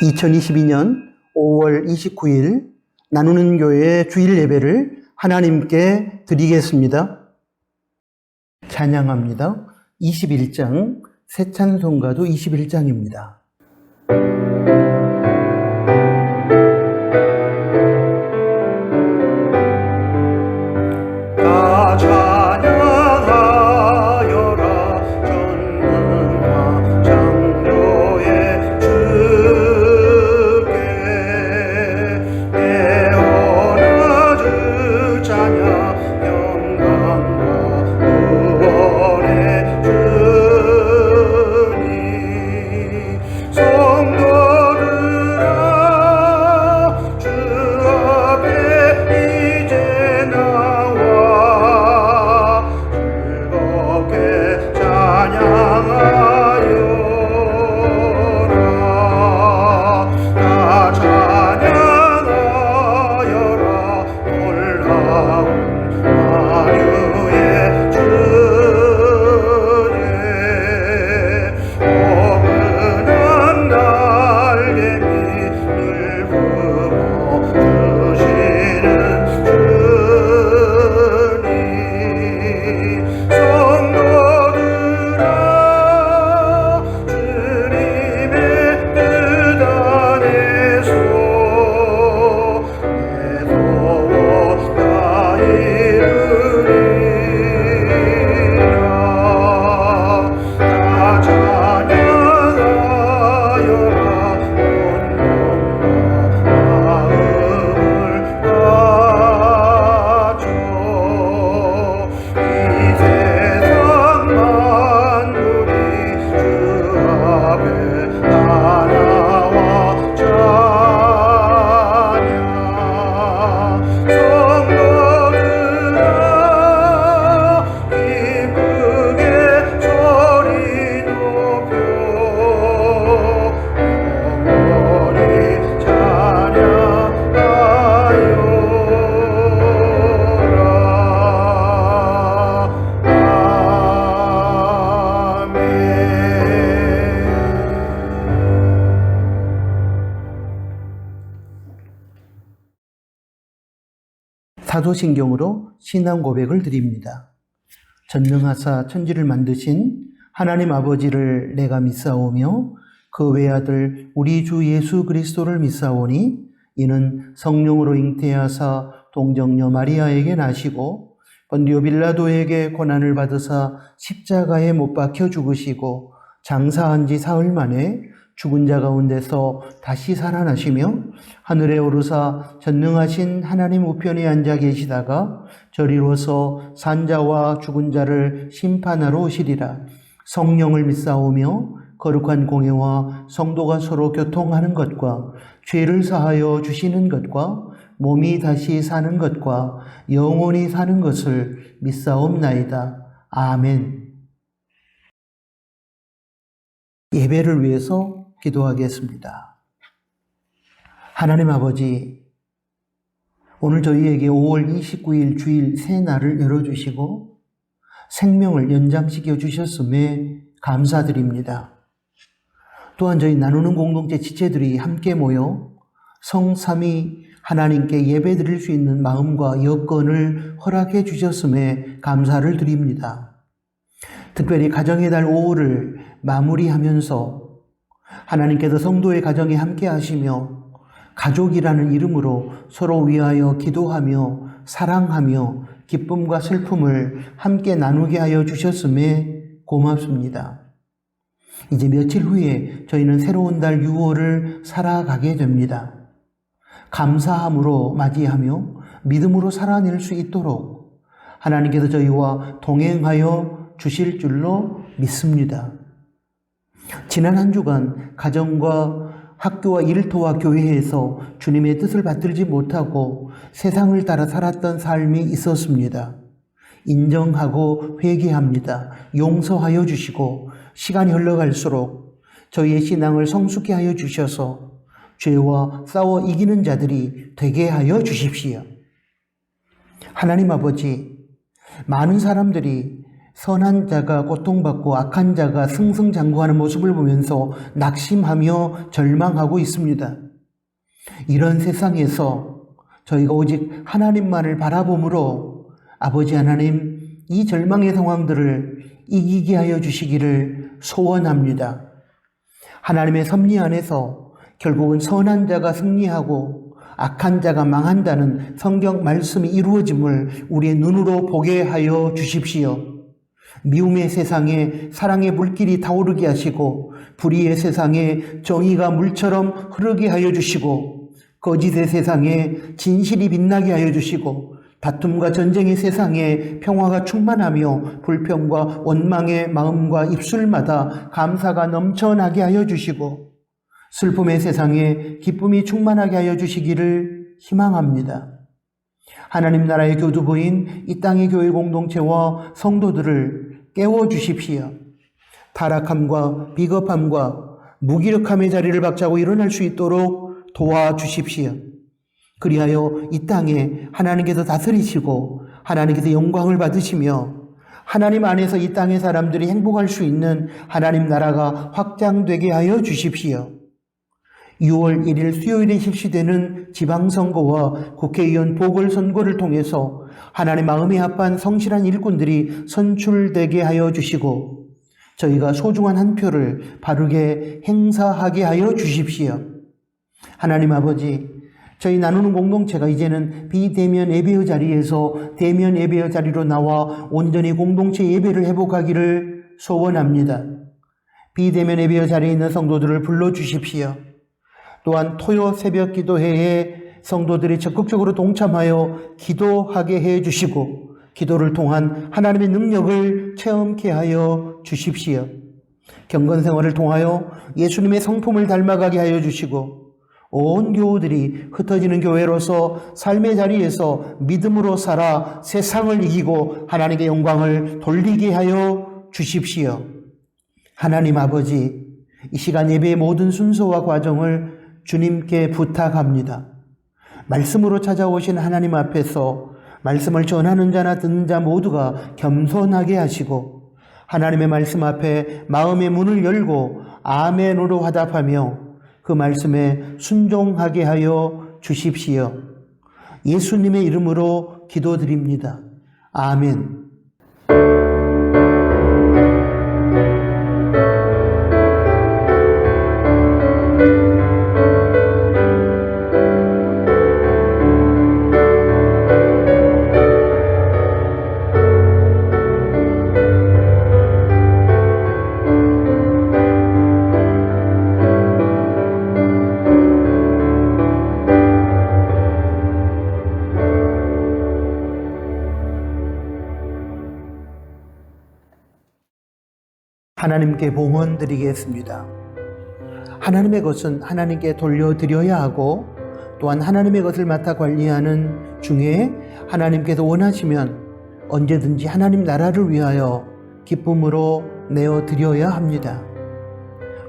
2022년 5월 29일 나누는 교회 주일 예배를 하나님께 드리겠습니다. 찬양합니다. 21장, 새 찬송가도 21장입니다. 다 찬양하여라 전능과 창조의 주께 내어나 주 찬양 영광과 구원의 주님 성도들아 주 앞에 이제 나와 즐겁게 찬양하여라 다 찬양하여라 놀라운 만유의 주님 포근한 날개 밑을 품어 주시는 주님 성도들아 주님의 뜻 안에서 내 소원 다 이루리라 다 찬양하여라 온 몸과 마음을 바쳐 이 세상 만물이 주 앞에 다 나와 찬양 성도들아 기쁘게 소리 높여 영원히 찬양하여라. 아멘. 사도신경으로 신앙 고백을 드립니다. 전능하사 천지를 만드신 하나님 아버지를 내가 믿사오며 그 외아들 우리 주 예수 그리스도를 믿사오니 이는 성령으로 잉태하사 동정녀 마리아에게 나시고 본디오 빌라도에게 고난을 받으사 십자가에 못 박혀 죽으시고 장사한 지 사흘 만에 죽은 자 가운데서 다시 살아나시며 하늘에 오르사 전능하신 하나님 우편에 앉아 계시다가 저리로서 산자와 죽은 자를 심판하러 오시리라. 성령을 믿사오며 거룩한 공예와 성도가 서로 교통하는 것과 죄를 사하여 주시는 것과 몸이 다시 사는 것과 영원히 사는 것을 믿사옵나이다. 아멘. 예배를 위해서 기도하겠습니다. 하나님 아버지, 오늘 저희에게 5월 29일 주일 새 날을 열어주시고 생명을 연장시켜 주셨음에 감사드립니다. 또한 저희 나누는 공동체 지체들이 함께 모여 성삼위 하나님께 예배드릴 수 있는 마음과 여건을 허락해 주셨음에 감사를 드립니다. 특별히 가정의 달 5월을 마무리하면서 하나님께서 성도의 가정에 함께 하시며 가족이라는 이름으로 서로 위하여 기도하며 사랑하며 기쁨과 슬픔을 함께 나누게 하여 주셨음에 고맙습니다. 이제 며칠 후에 저희는 새로운 달 6월을 살아가게 됩니다. 감사함으로 맞이하며 믿음으로 살아낼 수 있도록 하나님께서 저희와 동행하여 주실 줄로 믿습니다. 지난 한 주간 가정과 학교와 일터와 교회에서 주님의 뜻을 받들지 못하고 세상을 따라 살았던 삶이 있었습니다. 인정하고 회개합니다. 용서하여 주시고 시간이 흘러갈수록 저희의 신앙을 성숙케 하여 주셔서 죄와 싸워 이기는 자들이 되게 하여 주십시오. 하나님 아버지, 많은 사람들이 선한 자가 고통받고 악한 자가 승승장구하는 모습을 보면서 낙심하며 절망하고 있습니다. 이런 세상에서 저희가 오직 하나님만을 바라봄으로 아버지 하나님, 이 절망의 상황들을 이기게 하여 주시기를 소원합니다. 하나님의 섭리 안에서 결국은 선한 자가 승리하고 악한 자가 망한다는 성경 말씀이 이루어짐을 우리의 눈으로 보게 하여 주십시오. 미움의 세상에 사랑의 물길이 타오르게 하시고 불의의 세상에 정의가 물처럼 흐르게 하여 주시고 거짓의 세상에 진실이 빛나게 하여 주시고 다툼과 전쟁의 세상에 평화가 충만하며 불평과 원망의 마음과 입술마다 감사가 넘쳐나게 하여 주시고 슬픔의 세상에 기쁨이 충만하게 하여 주시기를 희망합니다. 하나님 나라의 교두보인 이 땅의 교회 공동체와 성도들을 깨워주십시오. 타락함과 비겁함과 무기력함의 자리를 박차고 일어날 수 있도록 도와주십시오. 그리하여 이 땅에 하나님께서 다스리시고 하나님께서 영광을 받으시며 하나님 안에서 이 땅의 사람들이 행복할 수 있는 하나님 나라가 확장되게 하여 주십시오. 6월 1일 수요일에 실시되는 지방선거와 국회의원 보궐선거를 통해서 하나님 마음에 합한 성실한 일꾼들이 선출되게 하여 주시고 저희가 소중한 한 표를 바르게 행사하게 하여 주십시오. 하나님 아버지, 저희 나누는 공동체가 이제는 비대면 예배의 자리에서 대면 예배의 자리로 나와 온전히 공동체 예배를 회복하기를 소원합니다. 비대면 예배의 자리에 있는 성도들을 불러주십시오. 또한 토요 새벽 기도회에 성도들이 적극적으로 동참하여 기도하게 해 주시고 기도를 통한 하나님의 능력을 체험케 하여 주십시오. 경건 생활을 통하여 예수님의 성품을 닮아가게 하여 주시고 온 교우들이 흩어지는 교회로서 삶의 자리에서 믿음으로 살아 세상을 이기고 하나님의 영광을 돌리게 하여 주십시오. 하나님 아버지, 이 시간 예배의 모든 순서와 과정을 주님께 부탁합니다. 말씀으로 찾아오신 하나님 앞에서 말씀을 전하는 자나 듣는 자 모두가 겸손하게 하시고 하나님의 말씀 앞에 마음의 문을 열고 아멘으로 화답하며 그 말씀에 순종하게 하여 주십시오. 예수님의 이름으로 기도드립니다. 아멘. 하나님께 봉헌 드리겠습니다. 하나님의 것은 하나님께 돌려드려야 하고 또한 하나님의 것을 맡아 관리하는 중에 하나님께서 원하시면 언제든지 하나님 나라를 위하여 기쁨으로 내어드려야 합니다.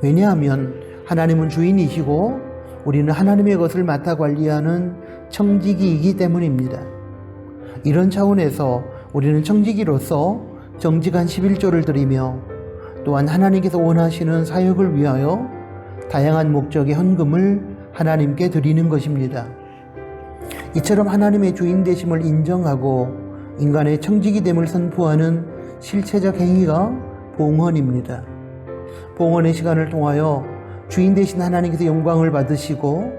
왜냐하면 하나님은 주인이시고 우리는 하나님의 것을 맡아 관리하는 청지기이기 때문입니다. 이런 차원에서 우리는 청지기로서 정직한 11조를 드리며 또한 하나님께서 원하시는 사역을 위하여 다양한 목적의 헌금을 하나님께 드리는 것입니다. 이처럼 하나님의 주인 되심을 인정하고 인간의 청지기됨을 선포하는 실체적 행위가 봉헌입니다. 봉헌의 시간을 통하여 주인 되신 하나님께서 영광을 받으시고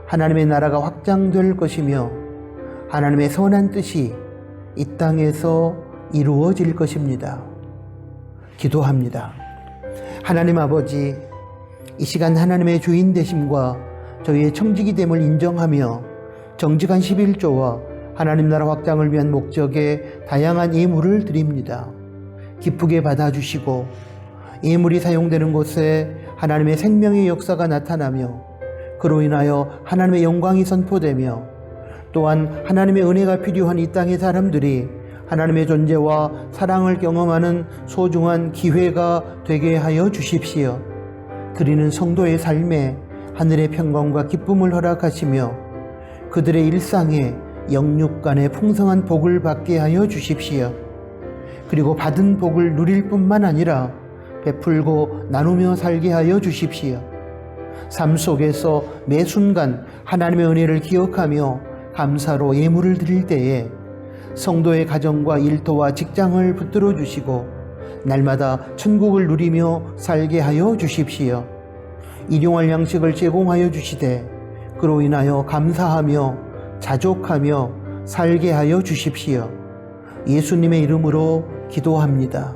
하나님의 나라가 확장될 것이며 하나님의 선한 뜻이 이 땅에서 이루어질 것입니다. 기도합니다. 하나님 아버지, 이 시간 하나님의 주인 되심과 저희의 청지기됨을 인정하며 정직한 11조와 하나님 나라 확장을 위한 목적의 다양한 예물을 드립니다. 기쁘게 받아주시고 예물이 사용되는 곳에 하나님의 생명의 역사가 나타나며 그로 인하여 하나님의 영광이 선포되며 또한 하나님의 은혜가 필요한 이 땅의 사람들이 하나님의 존재와 사랑을 경험하는 소중한 기회가 되게 하여 주십시오. 드리는 성도의 삶에 하늘의 평강과 기쁨을 허락하시며 그들의 일상에 영육간의 풍성한 복을 받게 하여 주십시오. 그리고 받은 복을 누릴 뿐만 아니라 베풀고 나누며 살게 하여 주십시오. 삶 속에서 매 순간 하나님의 은혜를 기억하며 감사로 예물을 드릴 때에 성도의 가정과 일터와 직장을 붙들어 주시고 날마다 천국을 누리며 살게 하여 주십시오. 일용할 양식을 제공하여 주시되 그로 인하여 감사하며 자족하며 살게 하여 주십시오. 예수님의 이름으로 기도합니다.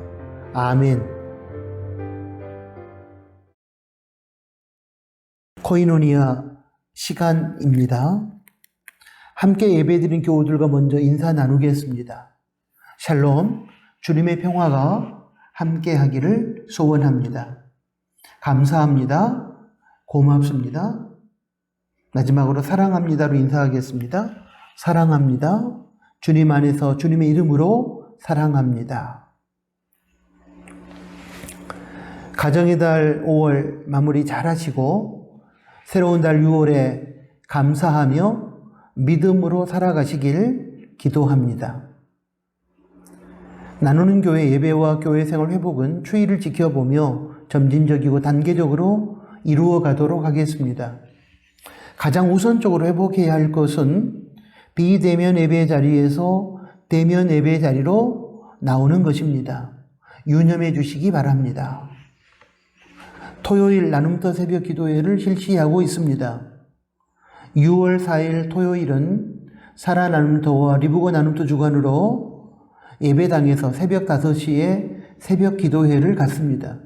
아멘. 코이노니아 시간입니다. 함께 예배드린 교우들과 먼저 인사 나누겠습니다. 샬롬, 주님의 평화가 함께 하기를 소원합니다. 감사합니다. 고맙습니다. 마지막으로 사랑합니다로 인사하겠습니다. 사랑합니다. 주님 안에서 주님의 이름으로 사랑합니다. 가정의 달 5월 마무리 잘 하시고 새로운 달 6월에 감사하며 믿음으로 살아가시길 기도합니다. 나누는 교회 예배와 교회 생활 회복은 추이를 지켜보며 점진적이고 단계적으로 이루어 가도록 하겠습니다. 가장 우선적으로 회복해야 할 것은 비대면 예배 자리에서 대면 예배 자리로 나오는 것입니다. 유념해 주시기 바랍니다. 토요일 나눔터 새벽 기도회를 실시하고 있습니다. 6월 4일 토요일은 사라 나눔터와 리브거 나눔터 주관으로 예배당에서 새벽 5시에 새벽 기도회를 갖습니다.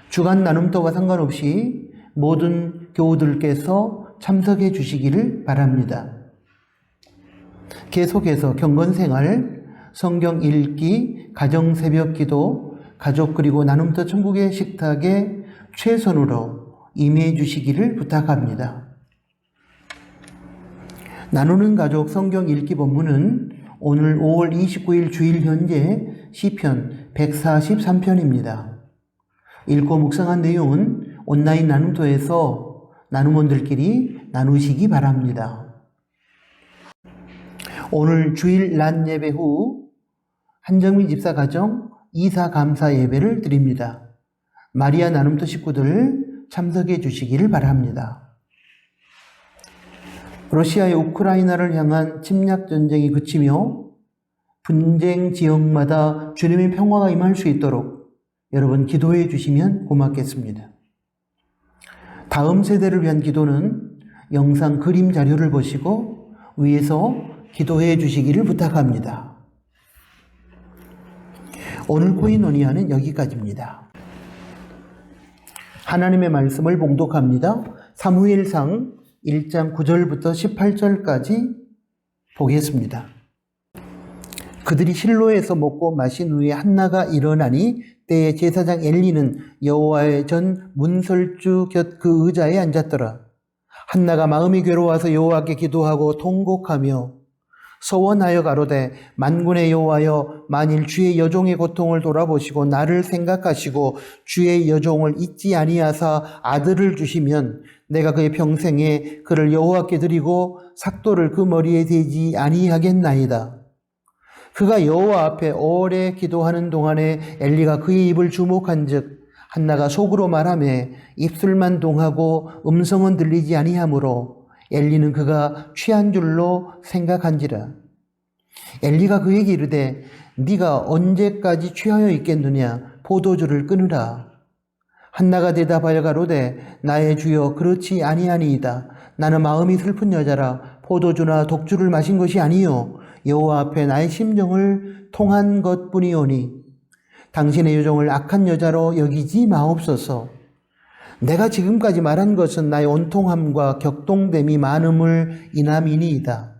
주간 나눔터와 상관없이 모든 교우들께서 참석해 주시기를 바랍니다. 계속해서 경건생활, 성경 읽기, 가정 새벽 기도, 가족 그리고 나눔터 천국의 식탁에 최선으로 임해 주시기를 부탁합니다. 나누는 가족 성경 읽기 본문은 오늘 5월 29일 주일 현재 시편 143편입니다. 읽고 묵상한 내용은 온라인 나눔터에서 나눔원들끼리 나누시기 바랍니다. 오늘 주일 낮 예배 후 한정민 집사 가정 이사 감사 예배를 드립니다. 마리아 나눔터 식구들 참석해 주시기를 바랍니다. 러시아의 우크라이나를 향한 침략 전쟁이 그치며 분쟁 지역마다 주님의 평화가 임할 수 있도록 여러분 기도해 주시면 고맙겠습니다. 다음 세대를 위한 기도는 영상 그림 자료를 보시고 위에서 기도해 주시기를 부탁합니다. 오늘 코이노니아는 여기까지입니다. 하나님의 말씀을 봉독합니다. 사무엘상 1장 9절부터 18절까지 보겠습니다. 그들이 실로에서 먹고 마신 후에 한나가 일어나니 때에 제사장 엘리는 여호와의 전 문설주 곁 그 의자에 앉았더라. 한나가 마음이 괴로워서 여호와께 기도하고 통곡하며 서원하여 가로되 만군의 여호와여 만일 주의 여종의 고통을 돌아보시고 나를 생각하시고 주의 여종을 잊지 아니하사 아들을 주시면 내가 그의 평생에 그를 여호와께 드리고 삭도를 그 머리에 대지 아니하겠나이다. 그가 여호와 앞에 오래 기도하는 동안에 엘리가 그의 입을 주목한즉 한나가 속으로 말하며 입술만 동하고 음성은 들리지 아니하므로 엘리는 그가 취한 줄로 생각한지라. 엘리가 그에게 이르되 네가 언제까지 취하여 있겠느냐 포도주를 끊으라. 한나가 대답하여 가로되 나의 주여 그렇지 아니하니이다. 나는 마음이 슬픈 여자라 포도주나 독주를 마신 것이 아니요 여호와 앞에 나의 심정을 통한 것뿐이오니 당신의 여종을 악한 여자로 여기지 마옵소서. 내가 지금까지 말한 것은 나의 온통함과 격동됨이 많음을 인함이니이다.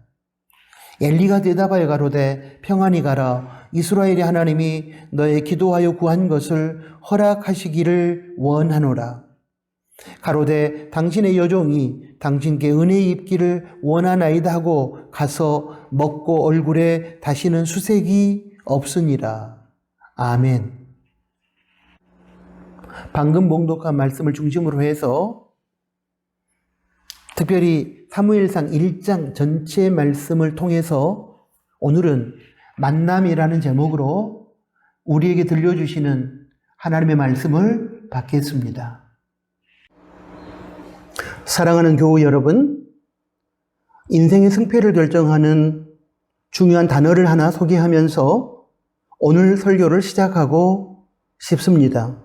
엘리가 대답하여 가로되 평안히 가라. 이스라엘의 하나님이 너의 기도하여 구한 것을 허락하시기를 원하노라. 가로되 당신의 여종이 당신께 은혜 입기를 원하나이다 하고 가서 먹고 얼굴에 다시는 수색이 없으니라. 아멘. 방금 봉독한 말씀을 중심으로 해서 특별히 사무엘상 1장 전체 말씀을 통해서 오늘은 만남이라는 제목으로 우리에게 들려주시는 하나님의 말씀을 받겠습니다. 사랑하는 교우 여러분, 인생의 승패를 결정하는 중요한 단어를 하나 소개하면서 오늘 설교를 시작하고 싶습니다.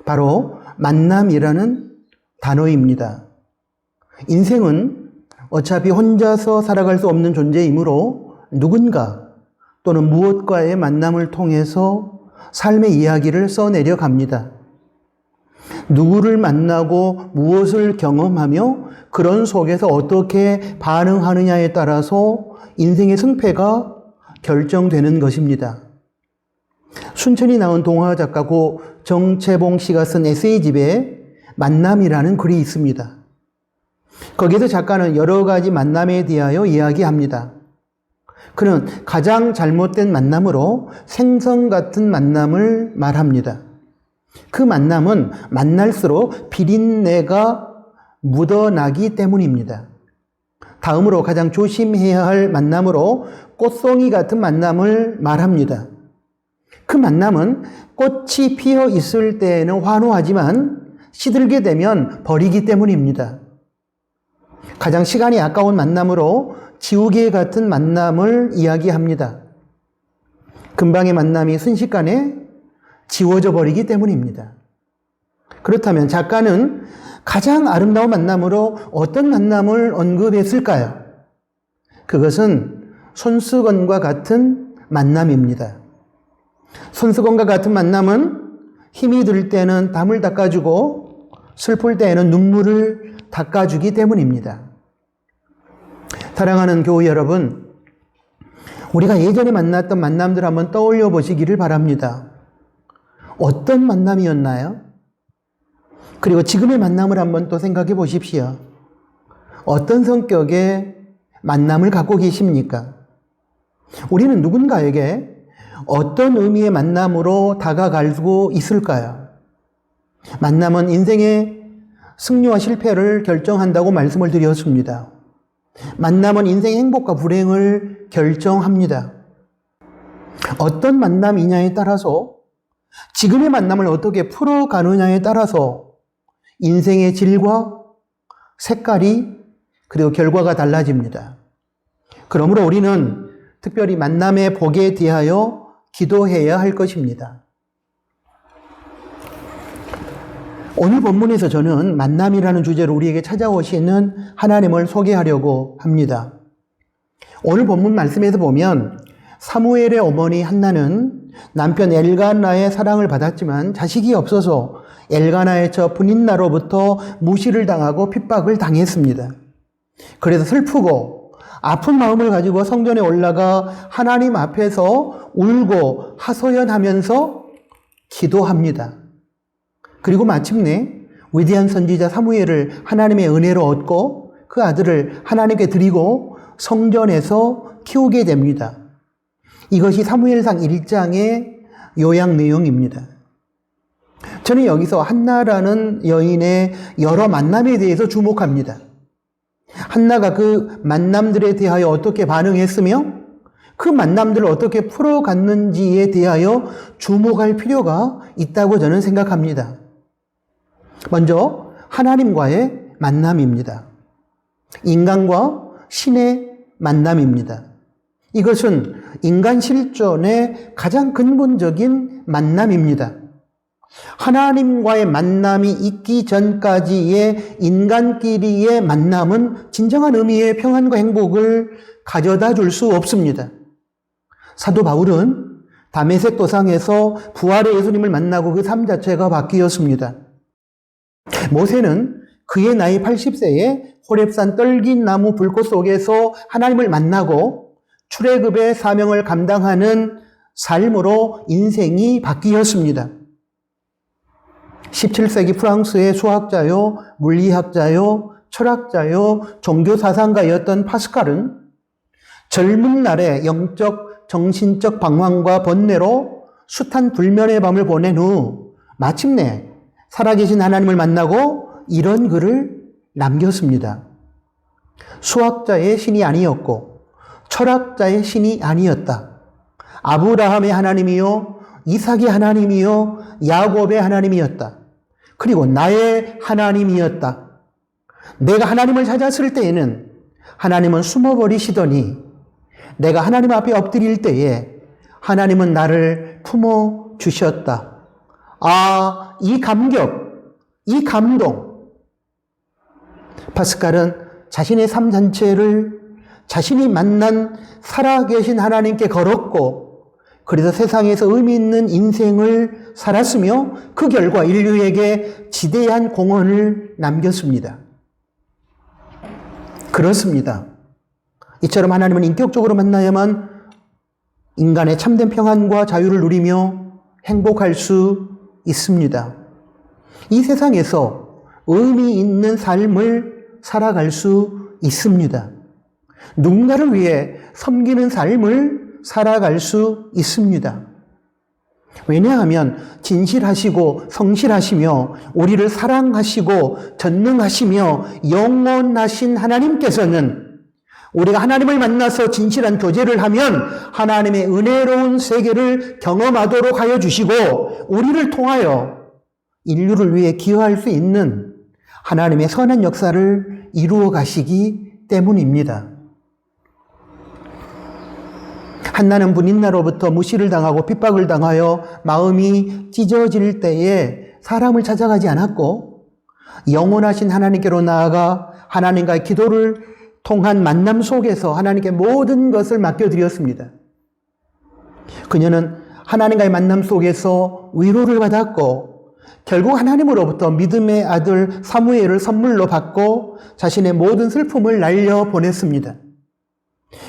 바로 만남이라는 단어입니다. 인생은 어차피 혼자서 살아갈 수 없는 존재이므로 누군가 또는 무엇과의 만남을 통해서 삶의 이야기를 써내려 갑니다. 누구를 만나고 무엇을 경험하며 그런 속에서 어떻게 반응하느냐에 따라서 인생의 승패가 결정되는 것입니다. 순천이 나온 동화 작가 고 정채봉 씨가 쓴 에세이집에 만남이라는 글이 있습니다. 거기서 작가는 여러 가지 만남에 대하여 이야기합니다. 그는 가장 잘못된 만남으로 생선 같은 만남을 말합니다. 그 만남은 만날수록 비린내가 묻어나기 때문입니다. 다음으로 가장 조심해야 할 만남으로 꽃송이 같은 만남을 말합니다. 그 만남은 꽃이 피어 있을 때에는 환호하지만 시들게 되면 버리기 때문입니다. 가장 시간이 아까운 만남으로 지우개 같은 만남을 이야기합니다. 금방의 만남이 순식간에 지워져 버리기 때문입니다. 그렇다면 작가는 가장 아름다운 만남으로 어떤 만남을 언급했을까요? 그것은 손수건과 같은 만남입니다. 손수건과 같은 만남은 힘이 들 때는 땀을 닦아주고 슬플 때에는 눈물을 닦아주기 때문입니다. 사랑하는 교우 여러분, 우리가 예전에 만났던 만남들 한번 떠올려 보시기를 바랍니다. 어떤 만남이었나요? 그리고 지금의 만남을 한번 또 생각해 보십시오. 어떤 성격의 만남을 갖고 계십니까? 우리는 누군가에게 어떤 의미의 만남으로 다가갈 수 있을까요? 만남은 인생의 승리와 실패를 결정한다고 말씀을 드렸습니다. 만남은 인생의 행복과 불행을 결정합니다. 어떤 만남이냐에 따라서 지금의 만남을 어떻게 풀어가느냐에 따라서 인생의 질과 색깔이 그리고 결과가 달라집니다. 그러므로 우리는 특별히 만남의 복에 대하여 기도해야 할 것입니다. 오늘 본문에서 저는 만남이라는 주제로 우리에게 찾아오시는 하나님을 소개하려고 합니다. 오늘 본문 말씀에서 보면 사무엘의 어머니 한나는 남편 엘가나의 사랑을 받았지만 자식이 없어서 엘가나의 저 분인나로부터 무시를 당하고 핍박을 당했습니다. 그래서 슬프고 아픈 마음을 가지고 성전에 올라가 하나님 앞에서 울고 하소연하면서 기도합니다. 그리고 마침내 위대한 선지자 사무엘을 하나님의 은혜로 얻고 그 아들을 하나님께 드리고 성전에서 키우게 됩니다. 이것이 사무엘상 1장의 요약 내용입니다. 저는 여기서 한나라는 여인의 여러 만남에 대해서 주목합니다. 한나가 그 만남들에 대하여 어떻게 반응했으며 그 만남들을 어떻게 풀어갔는지에 대하여 주목할 필요가 있다고 저는 생각합니다. 먼저 하나님과의 만남입니다. 인간과 신의 만남입니다. 이것은 인간 실존의 가장 근본적인 만남입니다. 하나님과의 만남이 있기 전까지의 인간끼리의 만남은 진정한 의미의 평안과 행복을 가져다 줄 수 없습니다. 사도 바울은 다메섹 도상에서 부활의 예수님을 만나고 그 삶 자체가 바뀌었습니다. 모세는 그의 나이 80세에 호렙산 떨긴 나무 불꽃 속에서 하나님을 만나고 출애굽의 사명을 감당하는 삶으로 인생이 바뀌었습니다. 17세기 프랑스의 수학자요, 물리학자요, 철학자요, 종교사상가였던 파스칼은 젊은 날에 영적, 정신적 방황과 번뇌로 숱한 불면의 밤을 보낸 후 마침내 살아계신 하나님을 만나고 이런 글을 남겼습니다. 수학자의 신이 아니었고 철학자의 신이 아니었다. 아브라함의 하나님이요 이삭의 하나님이요 야곱의 하나님이었다. 그리고 나의 하나님이었다. 내가 하나님을 찾았을 때에는 하나님은 숨어버리시더니 내가 하나님 앞에 엎드릴 때에 하나님은 나를 품어주셨다. 아, 이 감격, 이 감동. 파스칼은 자신의 삶 전체를 자신이 만난 살아계신 하나님께 걸었고 그래서 세상에서 의미 있는 인생을 살았으며 그 결과 인류에게 지대한 공헌을 남겼습니다. 그렇습니다. 이처럼 하나님은 인격적으로 만나야만 인간의 참된 평안과 자유를 누리며 행복할 수 있습니다. 이 세상에서 의미 있는 삶을 살아갈 수 있습니다. 누군가를 위해 섬기는 삶을 살아갈 수 있습니다. 왜냐하면 진실하시고 성실하시며 우리를 사랑하시고 전능하시며 영원하신 하나님께서는 우리가 하나님을 만나서 진실한 교제를 하면 하나님의 은혜로운 세계를 경험하도록 하여 주시고 우리를 통하여 인류를 위해 기여할 수 있는 하나님의 선한 역사를 이루어 가시기 때문입니다. 한나는 분인나로부터 무시를 당하고 핍박을 당하여 마음이 찢어질 때에 사람을 찾아가지 않았고 영원하신 하나님께로 나아가 하나님과의 기도를 통한 만남 속에서 하나님께 모든 것을 맡겨드렸습니다. 그녀는 하나님과의 만남 속에서 위로를 받았고 결국 하나님으로부터 믿음의 아들 사무엘을 선물로 받고 자신의 모든 슬픔을 날려보냈습니다.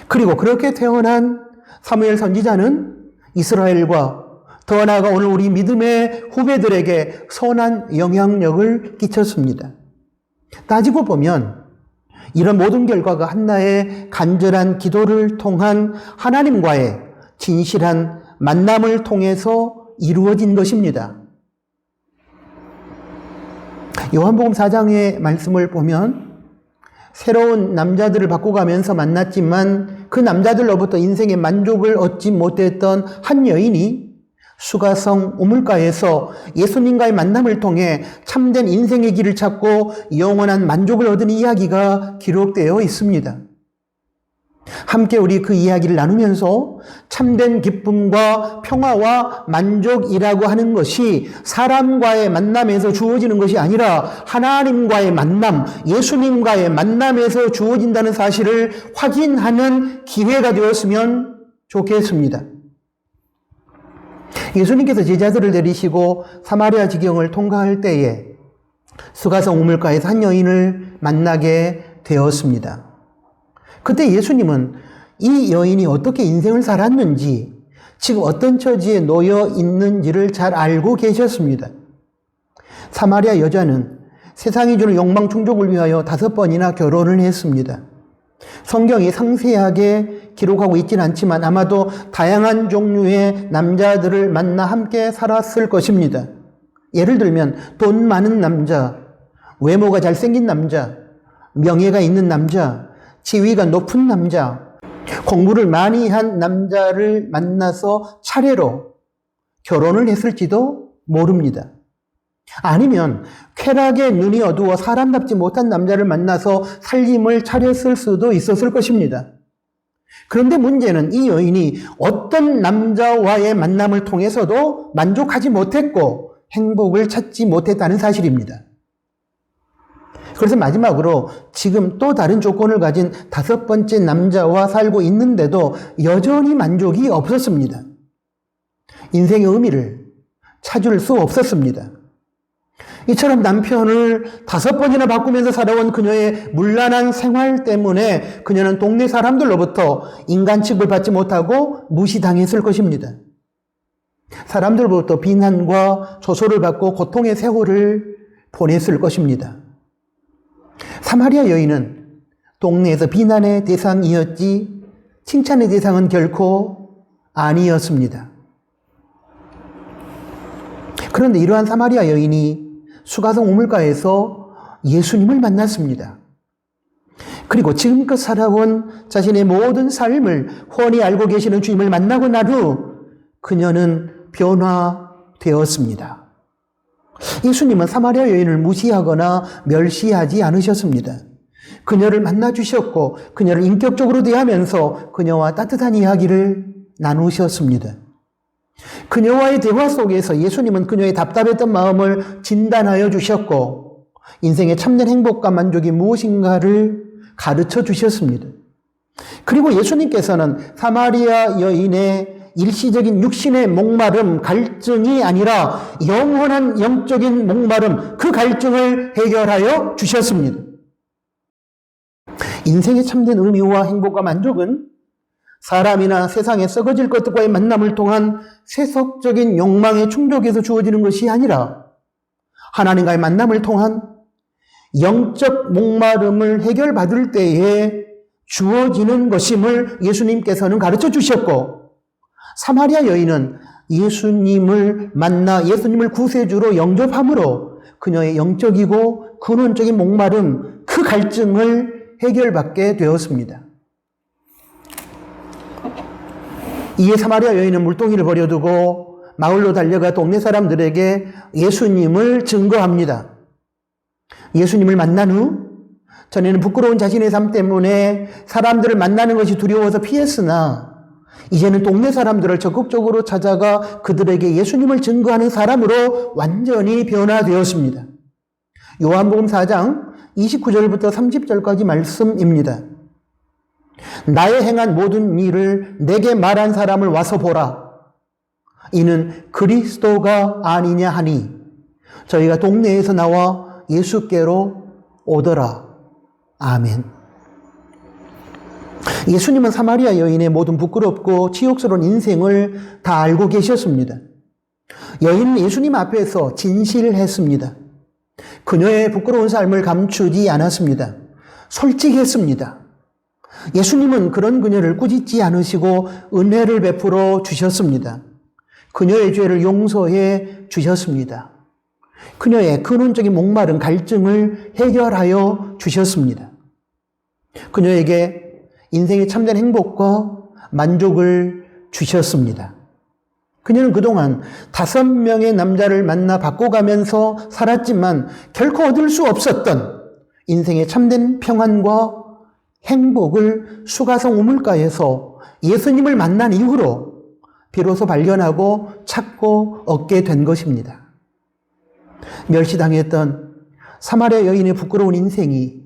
그리고 그렇게 태어난 사무엘 선지자는 이스라엘과 더 나아가 오늘 우리 믿음의 후배들에게 선한 영향력을 끼쳤습니다. 따지고 보면 이런 모든 결과가 한나의 간절한 기도를 통한 하나님과의 진실한 만남을 통해서 이루어진 것입니다. 요한복음 4장의 말씀을 보면 새로운 남자들을 바꿔가면서 만났지만 그 남자들로부터 인생의 만족을 얻지 못했던 한 여인이 수가성 우물가에서 예수님과의 만남을 통해 참된 인생의 길을 찾고 영원한 만족을 얻은 이야기가 기록되어 있습니다. 함께 우리 그 이야기를 나누면서 참된 기쁨과 평화와 만족이라고 하는 것이 사람과의 만남에서 주어지는 것이 아니라 하나님과의 만남, 예수님과의 만남에서 주어진다는 사실을 확인하는 기회가 되었으면 좋겠습니다. 예수님께서 제자들을 데리시고 사마리아 지경을 통과할 때에 수가성 우물가에서 한 여인을 만나게 되었습니다. 그때 예수님은 이 여인이 어떻게 인생을 살았는지, 지금 어떤 처지에 놓여 있는지를 잘 알고 계셨습니다. 사마리아 여자는 세상이 주는 욕망 충족을 위하여 5번이나 결혼을 했습니다. 성경이 상세하게 기록하고 있지는 않지만 아마도 다양한 종류의 남자들을 만나 함께 살았을 것입니다. 예를 들면 돈 많은 남자, 외모가 잘생긴 남자, 명예가 있는 남자, 지위가 높은 남자, 공부를 많이 한 남자를 만나서 차례로 결혼을 했을지도 모릅니다. 아니면 쾌락에 눈이 어두워 사람답지 못한 남자를 만나서 살림을 차렸을 수도 있었을 것입니다. 그런데 문제는 이 여인이 어떤 남자와의 만남을 통해서도 만족하지 못했고 행복을 찾지 못했다는 사실입니다. 그래서 마지막으로 지금 또 다른 조건을 가진 5번째 남자와 살고 있는데도 여전히 만족이 없었습니다. 인생의 의미를 찾을 수 없었습니다. 이처럼 남편을 5번이나 바꾸면서 살아온 그녀의 문란한 생활 때문에 그녀는 동네 사람들로부터 인간 취급을 받지 못하고 무시당했을 것입니다. 사람들로부터 비난과 조소를 받고 고통의 세월을 보냈을 것입니다. 사마리아 여인은 동네에서 비난의 대상이었지 칭찬의 대상은 결코 아니었습니다. 그런데 이러한 사마리아 여인이 수가성 우물가에서 예수님을 만났습니다. 그리고 지금껏 살아온 자신의 모든 삶을 훤히 알고 계시는 주님을 만나고 난 후 그녀는 변화되었습니다. 예수님은 사마리아 여인을 무시하거나 멸시하지 않으셨습니다. 그녀를 만나주셨고 그녀를 인격적으로 대하면서 그녀와 따뜻한 이야기를 나누셨습니다. 그녀와의 대화 속에서 예수님은 그녀의 답답했던 마음을 진단하여 주셨고 인생의 참된 행복과 만족이 무엇인가를 가르쳐 주셨습니다. 그리고 예수님께서는 사마리아 여인의 일시적인 육신의 목마름, 갈증이 아니라 영원한 영적인 목마름, 그 갈증을 해결하여 주셨습니다. 인생의 참된 의미와 행복과 만족은 사람이나 세상에 썩어질 것들과의 만남을 통한 세속적인 욕망의 충족에서 주어지는 것이 아니라 하나님과의 만남을 통한 영적 목마름을 해결받을 때에 주어지는 것임을 예수님께서는 가르쳐 주셨고, 사마리아 여인은 예수님을 만나 예수님을 구세주로 영접함으로 그녀의 영적이고 근원적인 목마름, 그 갈증을 해결받게 되었습니다. 이에 사마리아 여인은 물동이를 버려두고 마을로 달려가 동네 사람들에게 예수님을 증거합니다. 예수님을 만난 후 전에는 부끄러운 자신의 삶 때문에 사람들을 만나는 것이 두려워서 피했으나 이제는 동네 사람들을 적극적으로 찾아가 그들에게 예수님을 증거하는 사람으로 완전히 변화되었습니다. 요한복음 4장 29절부터 30절까지 말씀입니다. 나의 행한 모든 일을 내게 말한 사람을 와서 보라. 이는 그리스도가 아니냐 하니 저희가 동네에서 나와 예수께로 오더라. 아멘. 예수님은 사마리아 여인의 모든 부끄럽고 치욕스러운 인생을 다 알고 계셨습니다. 여인은 예수님 앞에서 진실했습니다. 그녀의 부끄러운 삶을 감추지 않았습니다. 솔직했습니다. 예수님은 그런 그녀를 꾸짖지 않으시고 은혜를 베풀어 주셨습니다. 그녀의 죄를 용서해 주셨습니다. 그녀의 근원적인 목마른 갈증을 해결하여 주셨습니다. 그녀에게 인생의 참된 행복과 만족을 주셨습니다. 그녀는 그동안 5명의 남자를 만나 바꿔가면서 살았지만 결코 얻을 수 없었던 인생의 참된 평안과 행복을 수가성 우물가에서 예수님을 만난 이후로 비로소 발견하고 찾고 얻게 된 것입니다. 멸시당했던 사마리아 여인의 부끄러운 인생이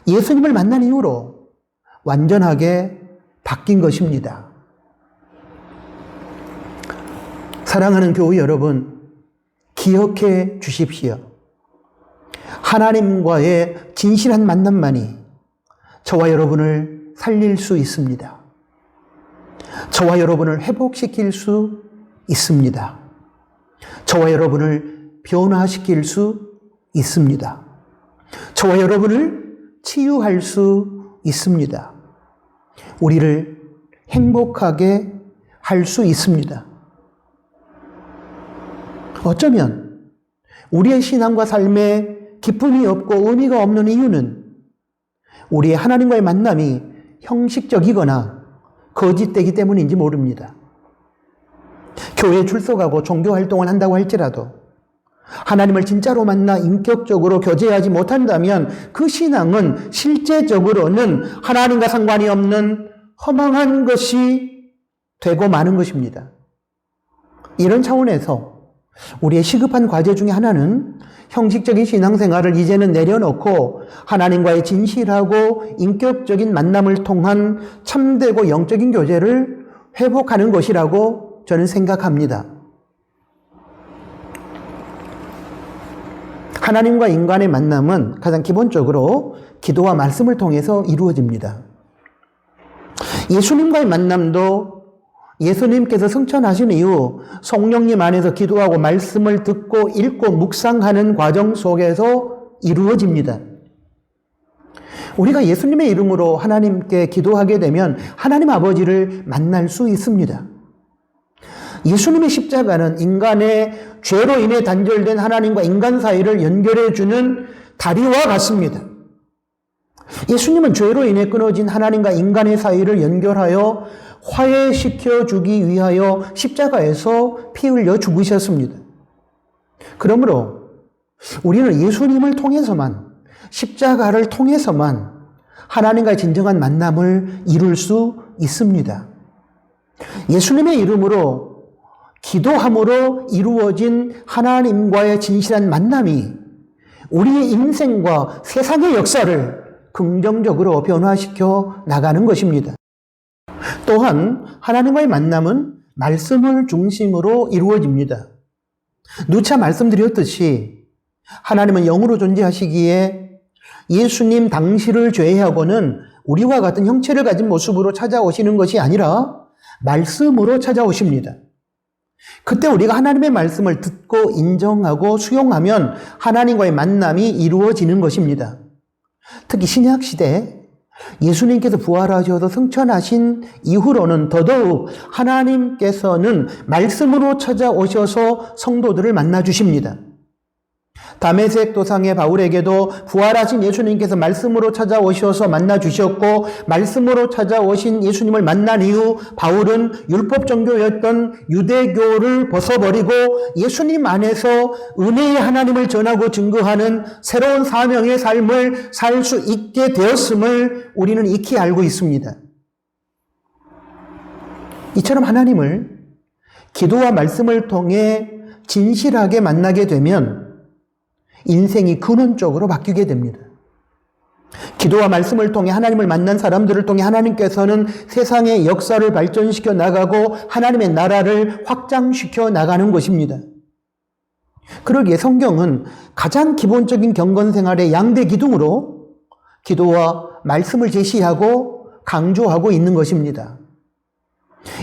예수님을 만난 이후로 완전하게 바뀐 것입니다. 사랑하는 교우 여러분, 기억해 주십시오. 하나님과의 진실한 만남만이 저와 여러분을 살릴 수 있습니다. 저와 여러분을 회복시킬 수 있습니다. 저와 여러분을 변화시킬 수 있습니다. 저와 여러분을 치유할 수 있습니다. 우리를 행복하게 할 수 있습니다. 어쩌면 우리의 신앙과 삶에 기쁨이 없고 의미가 없는 이유는 우리의 하나님과의 만남이 형식적이거나 거짓되기 때문인지 모릅니다. 교회에 출석하고 종교 활동을 한다고 할지라도 하나님을 진짜로 만나 인격적으로 교제하지 못한다면 그 신앙은 실제적으로는 하나님과 상관이 없는 허망한 것이 되고 마는 것입니다. 이런 차원에서 우리의 시급한 과제 중에 하나는 형식적인 신앙생활을 이제는 내려놓고 하나님과의 진실하고 인격적인 만남을 통한 참되고 영적인 교제를 회복하는 것이라고 저는 생각합니다. 하나님과 인간의 만남은 가장 기본적으로 기도와 말씀을 통해서 이루어집니다. 예수님과의 만남도 예수님께서 승천하신 이후 성령님 안에서 기도하고 말씀을 듣고 읽고 묵상하는 과정 속에서 이루어집니다. 우리가 예수님의 이름으로 하나님께 기도하게 되면 하나님 아버지를 만날 수 있습니다. 예수님의 십자가는 인간의 죄로 인해 단절된 하나님과 인간 사이를 연결해주는 다리와 같습니다. 예수님은 죄로 인해 끊어진 하나님과 인간의 사이를 연결하여 화해시켜 주기 위하여 십자가에서 피 흘려 죽으셨습니다. 그러므로 우리는 예수님을 통해서만, 십자가를 통해서만 하나님과의 진정한 만남을 이룰 수 있습니다. 예수님의 이름으로 기도함으로 이루어진 하나님과의 진실한 만남이 우리의 인생과 세상의 역사를 긍정적으로 변화시켜 나가는 것입니다. 또한 하나님과의 만남은 말씀을 중심으로 이루어집니다. 누차 말씀드렸듯이 하나님은 영으로 존재하시기에 예수님 당시를 제외하고는 우리와 같은 형체를 가진 모습으로 찾아오시는 것이 아니라 말씀으로 찾아오십니다. 그때 우리가 하나님의 말씀을 듣고 인정하고 수용하면 하나님과의 만남이 이루어지는 것입니다. 특히 신약시대 예수님께서 부활하셔서 승천하신 이후로는 더더욱 하나님께서는 말씀으로 찾아오셔서 성도들을 만나 주십니다. 다메섹 도상의 바울에게도 부활하신 예수님께서 말씀으로 찾아오셔서 만나 주셨고, 말씀으로 찾아오신 예수님을 만난 이후 바울은 율법 종교였던 유대교를 벗어버리고 예수님 안에서 은혜의 하나님을 전하고 증거하는 새로운 사명의 삶을 살 수 있게 되었음을 우리는 익히 알고 있습니다. 이처럼 하나님을 기도와 말씀을 통해 진실하게 만나게 되면 인생이 근원적으로 바뀌게 됩니다. 기도와 말씀을 통해 하나님을 만난 사람들을 통해 하나님께서는 세상의 역사를 발전시켜 나가고 하나님의 나라를 확장시켜 나가는 것입니다. 그러기에 성경은 가장 기본적인 경건생활의 양대 기둥으로 기도와 말씀을 제시하고 강조하고 있는 것입니다.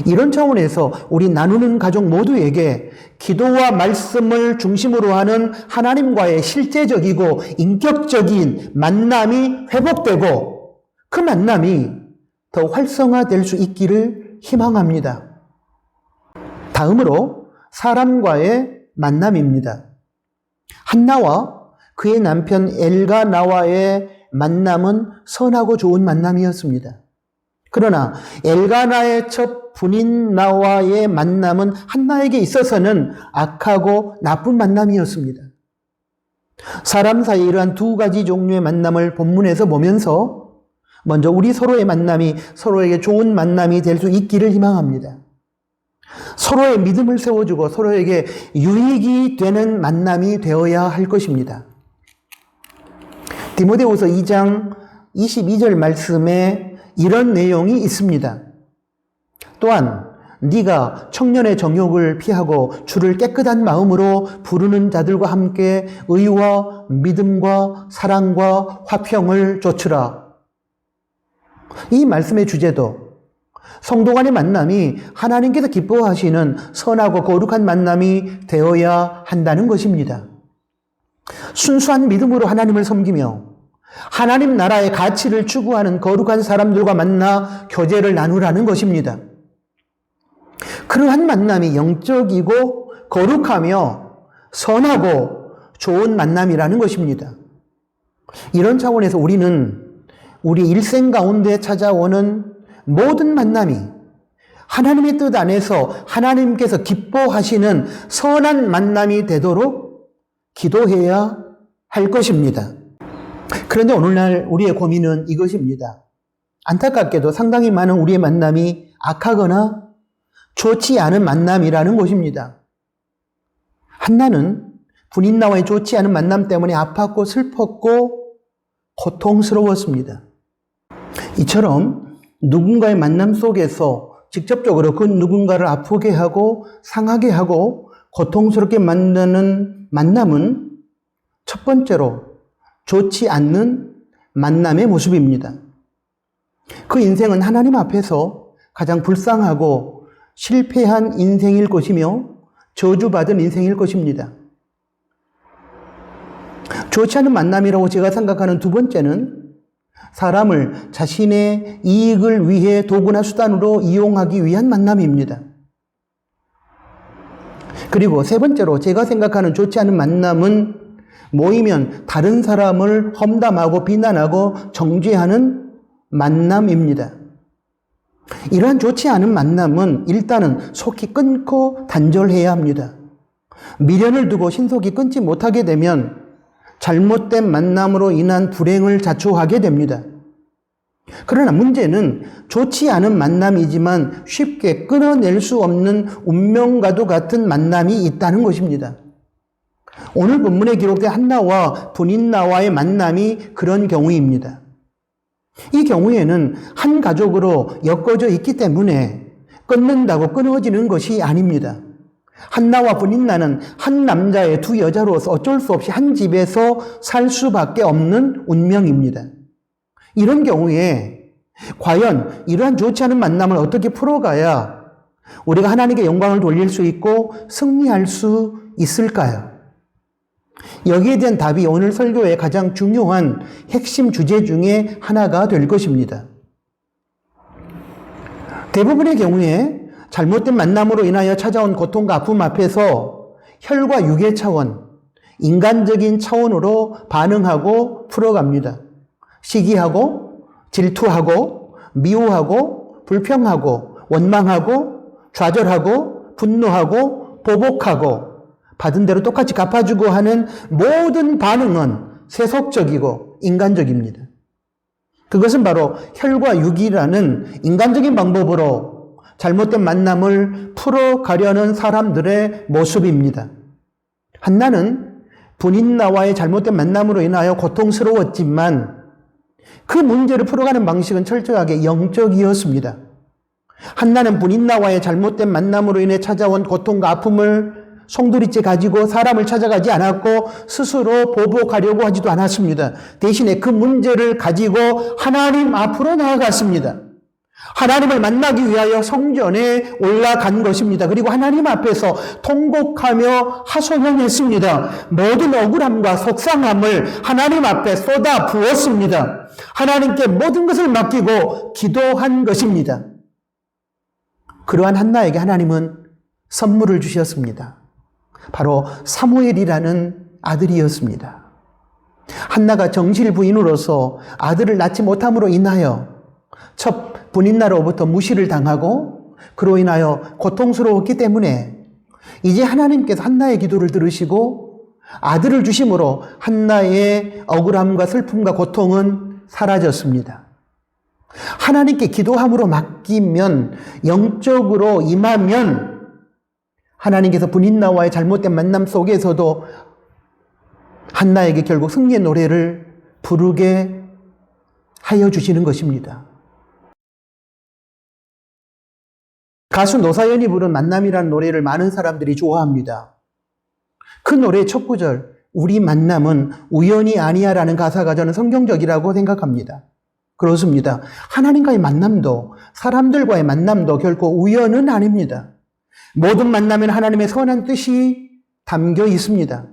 이런 차원에서 우리 나누는 가족 모두에게 기도와 말씀을 중심으로 하는 하나님과의 실제적이고 인격적인 만남이 회복되고 그 만남이 더 활성화될 수 있기를 희망합니다. 다음으로 사람과의 만남입니다. 한나와 그의 남편 엘가나와의 만남은 선하고 좋은 만남이었습니다. 그러나 엘가나의 첫 분인나와의 만남은 한나에게 있어서는 악하고 나쁜 만남이었습니다. 사람 사이 이러한 두 가지 종류의 만남을 본문에서 보면서 먼저 우리 서로의 만남이 서로에게 좋은 만남이 될 수 있기를 희망합니다. 서로의 믿음을 세워주고 서로에게 유익이 되는 만남이 되어야 할 것입니다. 디모데후서 2장 22절 말씀에 이런 내용이 있습니다. 또한 네가 청년의 정욕을 피하고 주를 깨끗한 마음으로 부르는 자들과 함께 의와 믿음과 사랑과 화평을 좇으라. 이 말씀의 주제도 성도 간의 만남이 하나님께서 기뻐하시는 선하고 거룩한 만남이 되어야 한다는 것입니다. 순수한 믿음으로 하나님을 섬기며 하나님 나라의 가치를 추구하는 거룩한 사람들과 만나 교제를 나누라는 것입니다. 그러한 만남이 영적이고 거룩하며 선하고 좋은 만남이라는 것입니다. 이런 차원에서 우리는 우리 일생 가운데 찾아오는 모든 만남이 하나님의 뜻 안에서 하나님께서 기뻐하시는 선한 만남이 되도록 기도해야 할 것입니다. 그런데 오늘날 우리의 고민은 이것입니다. 안타깝게도 상당히 많은 우리의 만남이 악하거나 좋지 않은 만남이라는 것입니다. 한나는 분인나와의 좋지 않은 만남 때문에 아팠고 슬펐고 고통스러웠습니다. 이처럼 누군가의 만남 속에서 직접적으로 그 누군가를 아프게 하고 상하게 하고 고통스럽게 만드는 만남은 첫 번째로 좋지 않는 만남의 모습입니다. 그 인생은 하나님 앞에서 가장 불쌍하고 실패한 인생일 것이며 저주받은 인생일 것입니다. 좋지 않은 만남이라고 제가 생각하는 두 번째는 사람을 자신의 이익을 위해 도구나 수단으로 이용하기 위한 만남입니다. 그리고 세 번째로 제가 생각하는 좋지 않은 만남은 모이면 다른 사람을 험담하고 비난하고 정죄하는 만남입니다. 이러한 좋지 않은 만남은 일단은 속히 끊고 단절해야 합니다. 미련을 두고 신속히 끊지 못하게 되면 잘못된 만남으로 인한 불행을 자초하게 됩니다. 그러나 문제는 좋지 않은 만남이지만 쉽게 끊어낼 수 없는 운명과도 같은 만남이 있다는 것입니다. 오늘 본문에 기록된 한나와 분인나와의 만남이 그런 경우입니다. 이 경우에는 한 가족으로 엮어져 있기 때문에 끊는다고 끊어지는 것이 아닙니다. 한나와 분인나는 한 남자의 두 여자로서 어쩔 수 없이 한 집에서 살 수밖에 없는 운명입니다. 이런 경우에 과연 이러한 좋지 않은 만남을 어떻게 풀어가야 우리가 하나님께 영광을 돌릴 수 있고 승리할 수 있을까요? 여기에 대한 답이 오늘 설교의 가장 중요한 핵심 주제 중에 하나가 될 것입니다. 대부분의 경우에 잘못된 만남으로 인하여 찾아온 고통과 아픔 앞에서 혈과 육의 차원, 인간적인 차원으로 반응하고 풀어갑니다. 시기하고, 질투하고, 미워하고, 불평하고, 원망하고, 좌절하고, 분노하고, 보복하고, 받은 대로 똑같이 갚아주고 하는 모든 반응은 세속적이고 인간적입니다. 그것은 바로 혈과 육이라는 인간적인 방법으로 잘못된 만남을 풀어가려는 사람들의 모습입니다. 한나는 분인나와의 잘못된 만남으로 인하여 고통스러웠지만 그 문제를 풀어가는 방식은 철저하게 영적이었습니다. 한나는 분인나와의 잘못된 만남으로 인해 찾아온 고통과 아픔을 송두리째 가지고 사람을 찾아가지 않았고 스스로 보복하려고 하지도 않았습니다. 대신에 그 문제를 가지고 하나님 앞으로 나아갔습니다. 하나님을 만나기 위하여 성전에 올라간 것입니다. 그리고 하나님 앞에서 통곡하며 하소연했습니다. 모든 억울함과 속상함을 하나님 앞에 쏟아 부었습니다. 하나님께 모든 것을 맡기고 기도한 것입니다. 그러한 한나에게 하나님은 선물을 주셨습니다. 바로 사무엘이라는 아들이었습니다. 한나가 정실 부인으로서 아들을 낳지 못함으로 인하여 첫 분인나로부터 무시를 당하고 그로 인하여 고통스러웠기 때문에 이제 하나님께서 한나의 기도를 들으시고 아들을 주심으로 한나의 억울함과 슬픔과 고통은 사라졌습니다. 하나님께 기도함으로 맡기면, 영적으로 임하면 하나님께서 분인나와의 잘못된 만남 속에서도 한나에게 결국 승리의 노래를 부르게 하여 주시는 것입니다. 가수 노사연이 부른 만남이라는 노래를 많은 사람들이 좋아합니다. 그 노래의 첫 구절, 우리 만남은 우연이 아니야라는 가사가 저는 성경적이라고 생각합니다. 그렇습니다. 하나님과의 만남도, 사람들과의 만남도 결코 우연은 아닙니다. 모든 만남에는 하나님의 선한 뜻이 담겨 있습니다.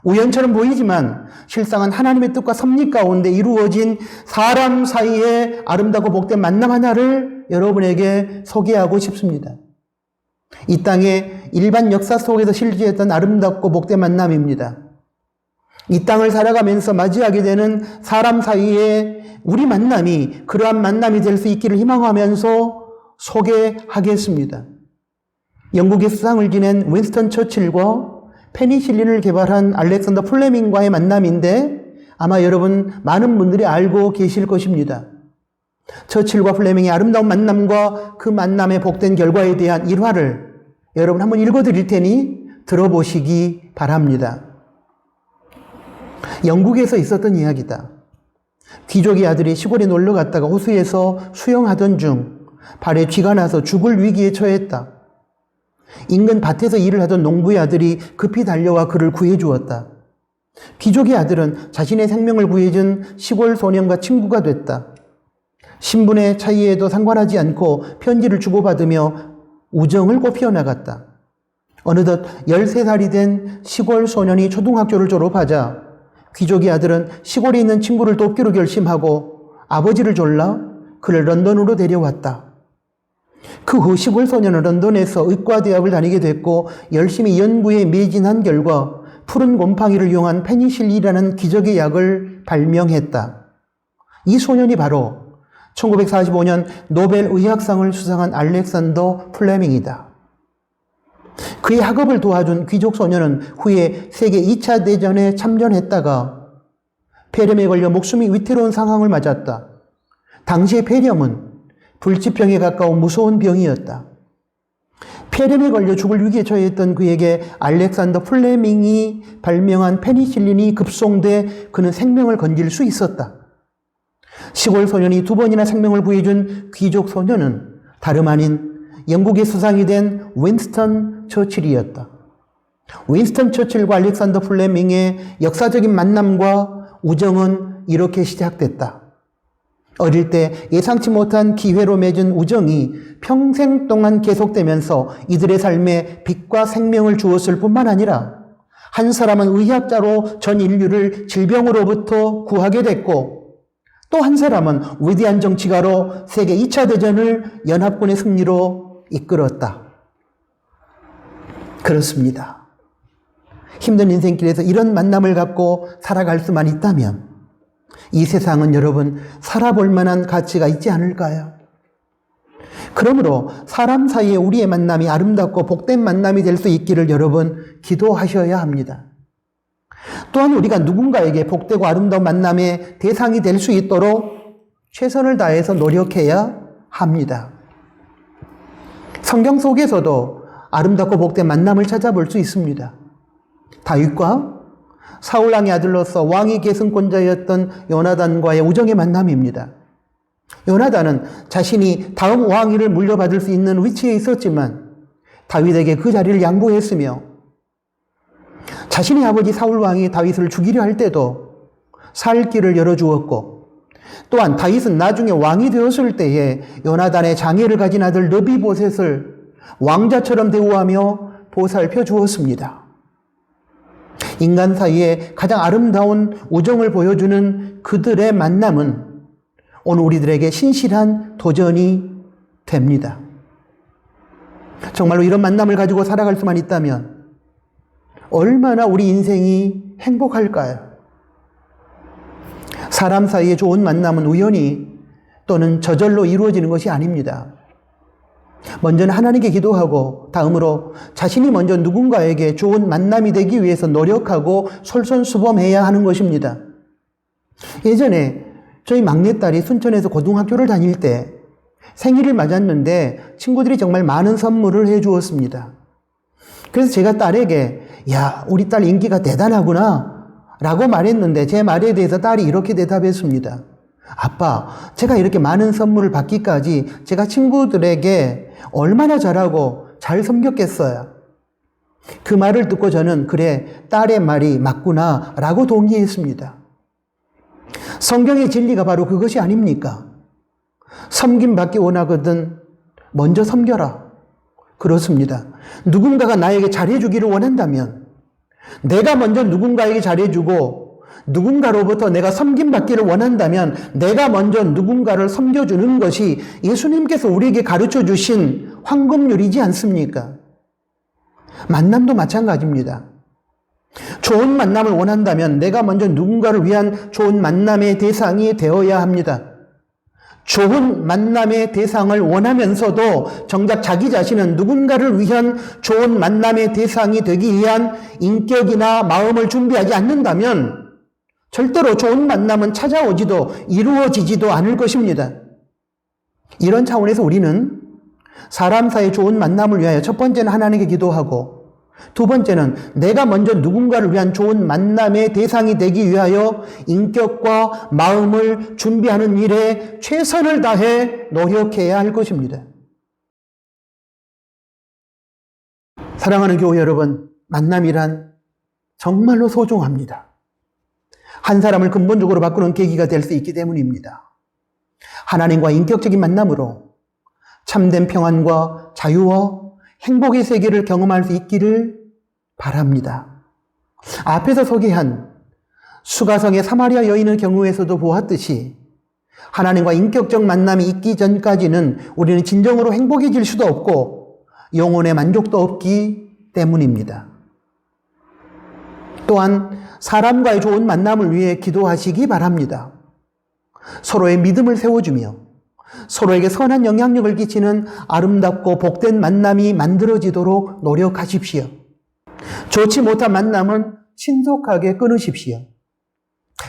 우연처럼 보이지만 실상은 하나님의 뜻과 섭리 가운데 이루어진 사람 사이의 아름답고 복된 만남 하나를 여러분에게 소개하고 싶습니다. 이 땅의 일반 역사 속에서 실제했던 아름답고 복된 만남입니다. 이 땅을 살아가면서 맞이하게 되는 사람 사이의 우리 만남이 그러한 만남이 될 수 있기를 희망하면서 소개하겠습니다. 영국의 수상을 지낸 윈스턴 처칠과 페니실린을 개발한 알렉산더 플레밍과의 만남인데 아마 여러분 많은 분들이 알고 계실 것입니다. 처칠과 플레밍의 아름다운 만남과 그 만남의 복된 결과에 대한 일화를 여러분 한번 읽어드릴 테니 들어보시기 바랍니다. 영국에서 있었던 이야기다. 귀족의 아들이 시골에 놀러 갔다가 호수에서 수영하던 중 발에 쥐가 나서 죽을 위기에 처했다. 인근 밭에서 일을 하던 농부의 아들이 급히 달려와 그를 구해주었다. 귀족의 아들은 자신의 생명을 구해준 시골 소년과 친구가 됐다. 신분의 차이에도 상관하지 않고 편지를 주고받으며 우정을 꽃피워나갔다. 어느덧 13살이 된 시골 소년이 초등학교를 졸업하자 귀족의 아들은 시골에 있는 친구를 돕기로 결심하고 아버지를 졸라 그를 런던으로 데려왔다. 그 후 시골 소년은 런던에서 의과대학을 다니게 됐고 열심히 연구에 매진한 결과 푸른 곰팡이를 이용한 페니실린이라는 기적의 약을 발명했다. 이 소년이 바로 1945년 노벨 의학상을 수상한 알렉산더 플레밍이다. 그의 학업을 도와준 귀족 소녀는 후에 세계 2차 대전에 참전했다가 폐렴에 걸려 목숨이 위태로운 상황을 맞았다. 당시의 폐렴은 불치병에 가까운 무서운 병이었다. 폐렴에 걸려 죽을 위기에 처했던 그에게 알렉산더 플레밍이 발명한 페니실린이 급송돼 그는 생명을 건질 수 있었다. 시골 소년이 2번이나 생명을 구해준 귀족 소년은 다름 아닌 영국의 수상이 된 윈스턴 처칠이었다. 윈스턴 처칠과 알렉산더 플레밍의 역사적인 만남과 우정은 이렇게 시작됐다. 어릴 때 예상치 못한 기회로 맺은 우정이 평생 동안 계속되면서 이들의 삶에 빛과 생명을 주었을 뿐만 아니라 한 사람은 의학자로 전 인류를 질병으로부터 구하게 됐고 또 한 사람은 위대한 정치가로 세계 2차 대전을 연합군의 승리로 이끌었다. 그렇습니다. 힘든 인생길에서 이런 만남을 갖고 살아갈 수만 있다면 이 세상은 여러분 살아볼 만한 가치가 있지 않을까요? 그러므로 사람 사이에 우리의 만남이 아름답고 복된 만남이 될 수 있기를 여러분 기도하셔야 합니다. 또한 우리가 누군가에게 복되고 아름다운 만남의 대상이 될 수 있도록 최선을 다해서 노력해야 합니다. 성경 속에서도 아름답고 복된 만남을 찾아볼 수 있습니다. 다윗과 사울왕의 아들로서 왕위 계승권자였던 요나단과의 우정의 만남입니다. 요나단은 자신이 다음 왕위를 물려받을 수 있는 위치에 있었지만 다윗에게 그 자리를 양보했으며 자신의 아버지 사울왕이 다윗을 죽이려 할 때도 살 길을 열어주었고 또한 다윗은 나중에 왕이 되었을 때에 요나단의 장애를 가진 아들 르비보셋을 왕자처럼 대우하며 보살펴 주었습니다. 인간 사이에 가장 아름다운 우정을 보여주는 그들의 만남은 오늘 우리들에게 신실한 도전이 됩니다. 정말로 이런 만남을 가지고 살아갈 수만 있다면 얼마나 우리 인생이 행복할까요? 사람 사이의 좋은 만남은 우연히 또는 저절로 이루어지는 것이 아닙니다. 먼저는 하나님께 기도하고 다음으로 자신이 먼저 누군가에게 좋은 만남이 되기 위해서 노력하고 솔선수범해야 하는 것입니다. 예전에 저희 막내딸이 순천에서 고등학교를 다닐 때 생일을 맞았는데 친구들이 정말 많은 선물을 해주었습니다. 그래서 제가 딸에게 야, 우리 딸 인기가 대단하구나 라고 말했는데 제 말에 대해서 딸이 이렇게 대답했습니다. 아빠, 제가 이렇게 많은 선물을 받기까지 제가 친구들에게 얼마나 잘하고 잘 섬겼겠어요. 그 말을 듣고 저는 그래, 딸의 말이 맞구나 라고 동의했습니다. 성경의 진리가 바로 그것이 아닙니까? 섬김받기 원하거든 먼저 섬겨라. 그렇습니다. 누군가가 나에게 잘해주기를 원한다면 내가 먼저 누군가에게 잘해주고 누군가로부터 내가 섬김받기를 원한다면 내가 먼저 누군가를 섬겨주는 것이 예수님께서 우리에게 가르쳐 주신 황금률이지 않습니까? 만남도 마찬가지입니다. 좋은 만남을 원한다면 내가 먼저 누군가를 위한 좋은 만남의 대상이 되어야 합니다. 좋은 만남의 대상을 원하면서도 정작 자기 자신은 누군가를 위한 좋은 만남의 대상이 되기 위한 인격이나 마음을 준비하지 않는다면 절대로 좋은 만남은 찾아오지도 이루어지지도 않을 것입니다. 이런 차원에서 우리는 사람 사이의 좋은 만남을 위하여 첫 번째는 하나님께 기도하고 두 번째는 내가 먼저 누군가를 위한 좋은 만남의 대상이 되기 위하여 인격과 마음을 준비하는 일에 최선을 다해 노력해야 할 것입니다. 사랑하는 교회 여러분, 만남이란 정말로 소중합니다. 한 사람을 근본적으로 바꾸는 계기가 될 수 있기 때문입니다. 하나님과 인격적인 만남으로 참된 평안과 자유와 행복의 세계를 경험할 수 있기를 바랍니다. 앞에서 소개한 수가성의 사마리아 여인의 경우에서도 보았듯이 하나님과 인격적 만남이 있기 전까지는 우리는 진정으로 행복해질 수도 없고 영혼의 만족도 없기 때문입니다. 또한 사람과의 좋은 만남을 위해 기도하시기 바랍니다. 서로의 믿음을 세워주며 서로에게 선한 영향력을 끼치는 아름답고 복된 만남이 만들어지도록 노력하십시오. 좋지 못한 만남은 신속하게 끊으십시오.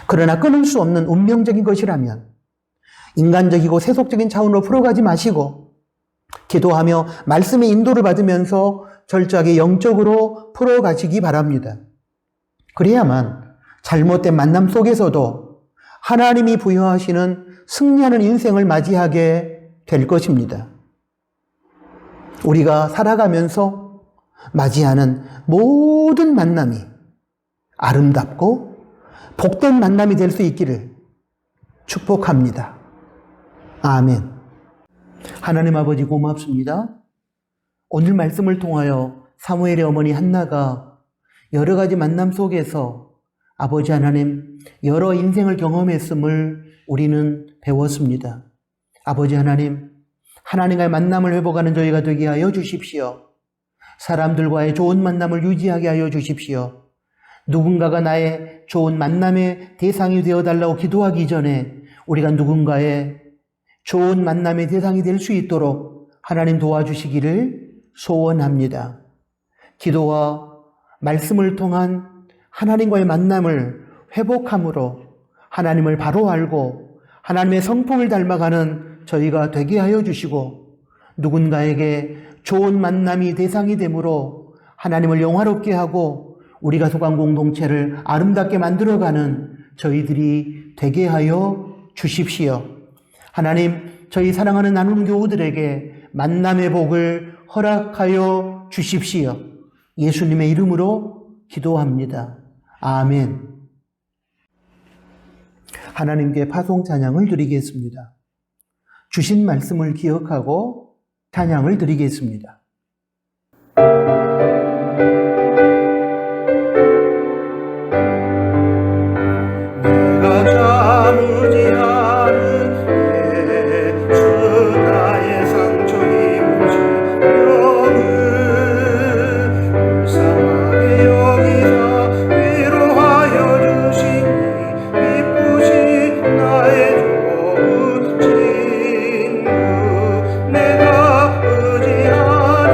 그러나 끊을 수 없는 운명적인 것이라면 인간적이고 세속적인 차원으로 풀어가지 마시고 기도하며 말씀의 인도를 받으면서 철저하게 영적으로 풀어가시기 바랍니다. 그래야만 잘못된 만남 속에서도 하나님이 부여하시는 승리하는 인생을 맞이하게 될 것입니다. 우리가 살아가면서 맞이하는 모든 만남이 아름답고 복된 만남이 될 수 있기를 축복합니다. 아멘. 하나님 아버지 고맙습니다. 오늘 말씀을 통하여 사무엘의 어머니 한나가 여러 가지 만남 속에서 아버지 하나님 여러 인생을 경험했음을 우리는 배웠습니다. 아버지 하나님, 하나님과의 만남을 회복하는 저희가 되게 하여 주십시오. 사람들과의 좋은 만남을 유지하게 하여 주십시오. 누군가가 나의 좋은 만남의 대상이 되어달라고 기도하기 전에 우리가 누군가의 좋은 만남의 대상이 될 수 있도록 하나님 도와주시기를 소원합니다. 기도와 말씀을 통한 하나님과의 만남을 회복함으로 하나님을 바로 알고 하나님의 성품을 닮아가는 저희가 되게 하여 주시고 누군가에게 좋은 만남이 대상이 되므로 하나님을 영화롭게 하고 우리가 속한 공동체를 아름답게 만들어가는 저희들이 되게 하여 주십시오. 하나님, 저희 사랑하는 나눔 교우들에게 만남의 복을 허락하여 주십시오. 예수님의 이름으로 기도합니다. 아멘. 하나님께 파송 찬양을 드리겠습니다. 주신 말씀을 기억하고 찬양을 드리겠습니다. 내가 잠우지 않은 예수 나의 상처 입으신 병을 불쌍하게 여기사 위로하여 주시니 기쁘신 나의 좋은 친구 내가 의지하는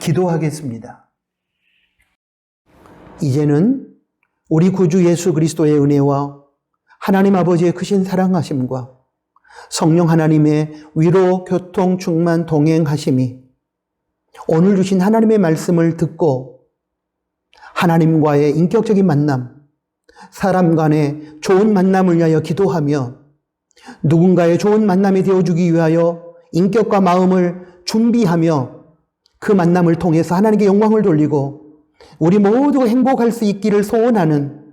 기도하겠습니다. 이제는 우리 구주 예수 그리스도의 은혜와 하나님 아버지의 크신 사랑하심과 성령 하나님의 위로, 교통, 충만, 동행하심이 오늘 주신 하나님의 말씀을 듣고 하나님과의 인격적인 만남, 사람 간의 좋은 만남을 위하여 기도하며 누군가의 좋은 만남이 되어주기 위하여 인격과 마음을 준비하며 그 만남을 통해서 하나님께 영광을 돌리고 우리 모두가 행복할 수 있기를 소원하는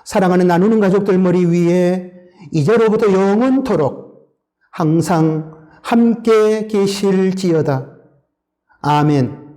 사랑하는 나누는 가족들 머리 위에 이제로부터 영원토록 항상 함께 계실지어다. 아멘.